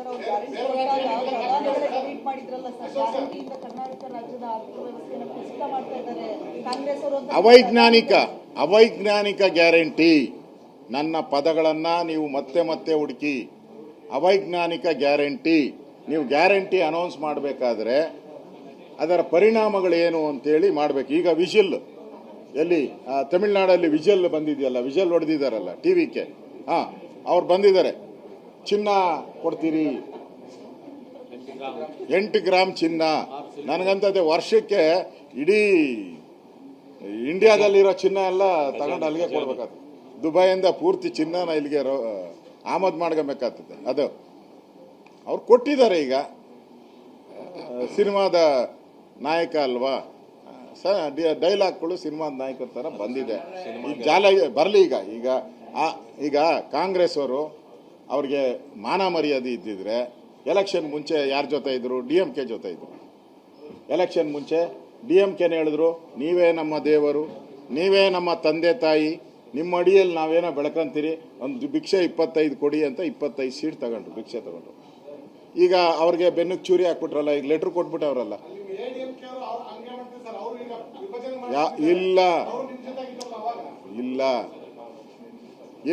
Sir ಅವ್ರು guarantee ಕೊಟ್ಟಾಗ ಪ್ರಧಾನಿಗಳೇ tweet ಮಾಡಿದ್ರಲ್ಲ ಸರ್, ಗ್ಯಾರಂಟಿಯಿಂದ ಕರ್ನಾಟಕ ರಾಜ್ಯದ ಆರ್ಥಿಕ ವ್ಯವಸ್ಥೆಯನ್ನು ಕುಸಿತ ಮಾಡ್ತಾ ಇದ್ದಾರೆ ಕಾಂಗ್ರೆಸ್ ಅವರು ಅಂತ. ಅವೈಜ್ಞಾನಿಕ ಗ್ಯಾರಂಟಿ. ನನ್ನ ಪದಗಳನ್ನು ನೀವು ಮತ್ತೆ ಮತ್ತೆ ಹುಡುಕಿ. ಅವೈಜ್ಞಾನಿಕ ಗ್ಯಾರಂಟಿ. ನೀವು ಗ್ಯಾರಂಟಿ ಅನೌನ್ಸ್ ಮಾಡಬೇಕಾದ್ರೆ ಅದರ ಪರಿಣಾಮಗಳೇನು ಅಂತೇಳಿ ಮಾಡಬೇಕು. ಈಗ ವಿಜಿಲ್ ಎಲ್ಲಿ ತಮಿಳ್ನಾಡಲ್ಲಿ ವಿಜಲ್ ಬಂದಿದೆಯಲ್ಲ, ವಿಜಲ್ ಹೊಡೆದಿದ್ದಾರಲ್ಲ ಟಿವಿಗೆ, ಅವ್ರು ಬಂದಿದ್ದಾರೆ. ಚಿನ್ನ ಕೊಡ್ತೀರಿ, 8 ಗ್ರಾಮ್ ಚಿನ್ನ. ನನಗಂತದೆ ವರ್ಷಕ್ಕೆ ಇಡೀ ಇಂಡಿಯಾದಲ್ಲಿರೋ ಚಿನ್ನ ಎಲ್ಲ ತಗೊಂಡು ಅಲ್ಲಿಗೆ ಕೊಡ್ಬೇಕಾಗ್ತದೆ. ದುಬೈಯಿಂದ ಪೂರ್ತಿ ಚಿನ್ನನ ಇಲ್ಲಿಗೆ ಆಮದು ಮಾಡ್ಕೊಬೇಕಾಗ್ತದೆ. ಅದು ಅವ್ರು ಕೊಟ್ಟಿದ್ದಾರೆ. ಈಗ ಸಿನಿಮಾದ ನಾಯಕ ಅಲ್ವಾ, ಡೈಲಾಗ್ಗಳು ಸಿನಿಮಾದ ನಾಯಕರ ಥರ ಬಂದಿದೆ. ಜಾಲ ಬರಲಿ. ಈಗ ಕಾಂಗ್ರೆಸ್ ಅವರು ಅವ್ರಿಗೆ ಮಾನ ಮರ್ಯಾದೆ ಇದ್ದಿದ್ರೆ ಎಲೆಕ್ಷನ್ ಮುಂಚೆ ಯಾರ ಜೊತೆ ಇದ್ರು? DMK ಜೊತೆ ಇದ್ರು. ಎಲೆಕ್ಷನ್ ಮುಂಚೆ DMKನೇ ಹೇಳಿದ್ರು, ನೀವೇ ನಮ್ಮ ದೇವರು, ನೀವೇ ನಮ್ಮ ತಂದೆ ತಾಯಿ, ನಿಮ್ಮ ಅಡಿಯಲ್ಲಿ ನಾವೇನೋ ಬೆಳ್ಕೊಂತೀರಿ, ಒಂದು ಭಿಕ್ಷೆ 25 ಕೊಡಿ ಅಂತ 25 ಸೀಟ್ ತಗೊಂಡ್ರು, ಭಿಕ್ಷೆ ತಗೊಂಡ್ರು. ಈಗ ಅವ್ರಿಗೆ ಬೆನ್ನಿಗೆ ಚೂರಿ ಹಾಕ್ಬಿಟ್ರಲ್ಲ, ಈಗ ಲೆಟ್ರ್ ಕೊಟ್ಬಿಟ್ಟವ್ರಲ್ಲ.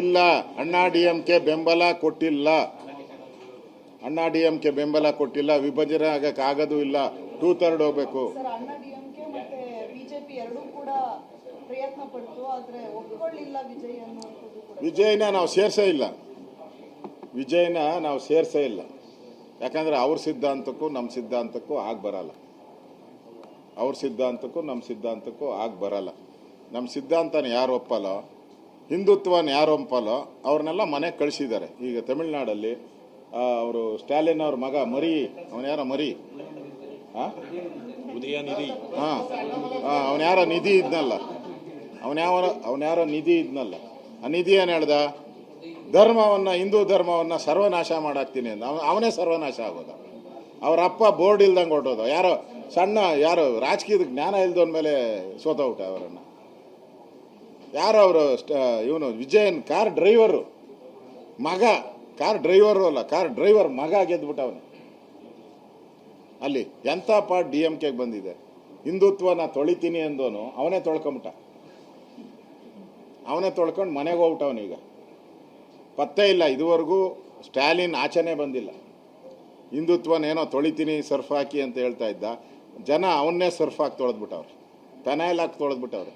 ಇಲ್ಲ ಅಣ್ಣಾ DMK ಬೆಂಬಲ ಕೊಟ್ಟಿಲ್ಲ. ಬೆಂಬಲ ಕೊಟ್ಟಿಲ್ಲ. ವಿಭಜನೆ ಆಗಕ್ಕಾಗೋದು ಇಲ್ಲ. 2/3 ಹೋಗ್ಬೇಕು. ವಿಜಯನ ನಾವು ಸೇರ್ಸೇ ಇಲ್ಲ. ಯಾಕಂದ್ರೆ ಅವ್ರ ಸಿದ್ಧಾಂತಕ್ಕೂ ನಮ್ಮ ಸಿದ್ಧಾಂತಕ್ಕೂ ಬರಲ್ಲ. ಅವ್ರ ಸಿದ್ಧಾಂತಕ್ಕೂ ನಮ್ಮ ಸಿದ್ಧಾಂತಕ್ಕೂ ಬರಲ್ಲ. ನಮ್ಮ ಸಿದ್ಧಾಂತನ ಯಾರು ಒಪ್ಪಲ್ಲೋ, ಹಿಂದುತ್ವನ ಯಾರು ಒಪ್ಪಲ್ಲೋ ಅವ್ರನ್ನೆಲ್ಲ ಮನೆಗೆ ಕಳಿಸಿದ್ದಾರೆ. ಈಗ ತಮಿಳ್ನಾಡಲ್ಲಿ ಅವರು ಸ್ಟಾಲಿನ್ ಅವ್ರ ಮಗ ಮರಿ, ಅವನ್ಯಾರೋ ಮರಿ, ಅವನ್ಯಾರೋ ನಿಧಿ ಇದ್ನಲ್ಲ, ಅವನ್ಯಾರೋ ನಿಧಿ ಇದ್ನಲ್ಲ, ಆ ನಿಧಿ ಏನು ಹೇಳ್ದ? ಹಿಂದೂ ಧರ್ಮವನ್ನು ಸರ್ವನಾಶ ಮಾಡಾಕ್ತೀನಿ ಅಂತ. ಅವನೇ ಸರ್ವನಾಶ ಆಗೋದ. ಅವ್ರ ಅಪ್ಪ ಬೋರ್ಡ್ ಇಲ್ದಂಗೆ ಹೊರಟೋದು. ಯಾರೋ ರಾಜಕೀಯದ ಜ್ಞಾನ ಇಲ್ದವನ ಮೇಲೆ ಸೋತೋಗ್ಟ ಅವರನ್ನು. ಯಾರು ಅವರು? ಇವನು ವಿಜಯನ್ ಕಾರ್ ಡ್ರೈವರು ಮಗ. ಕಾರ್ ಡ್ರೈವರ್ ಮಗ ಗೆದ್ಬಿಟ್ಟವನು. ಅಲ್ಲಿ ಎಂಥ ಪಾರ್ಟ್ DMKಗೆ ಬಂದಿದೆ. ಹಿಂದುತ್ವನ ತೊಳಿತೀನಿ ಅಂದೋನು ಅವನೇ ತೊಳ್ಕೊಂಬಿಟ್ಟ. ಅವನೇ ತೊಳ್ಕೊಂಡು ಮನೆಗೆ ಹೋಗ್ಬಿಟ್ಟವನೀಗ. ಪತ್ತೆ ಇಲ್ಲ, ಇದುವರೆಗೂ ಸ್ಟಾಲಿನ್ ಆಚೆನೇ ಬಂದಿಲ್ಲ. ಹಿಂದುತ್ವನೇನೋ ತೊಳಿತೀನಿ ಸರ್ಫ್ ಹಾಕಿ ಅಂತ ಹೇಳ್ತಾ ಇದ್ದ. ಜನ ಅವನ್ನೇ ಸರ್ಫ್ ಹಾಕಿ ತೊಳೆದ್ಬಿಟ್ಟವ್ರೆ, ಪೆನಾಯಿಲ್ ಹಾಕಿ ತೊಳೆದ್ಬಿಟ್ಟವ್ರೆ.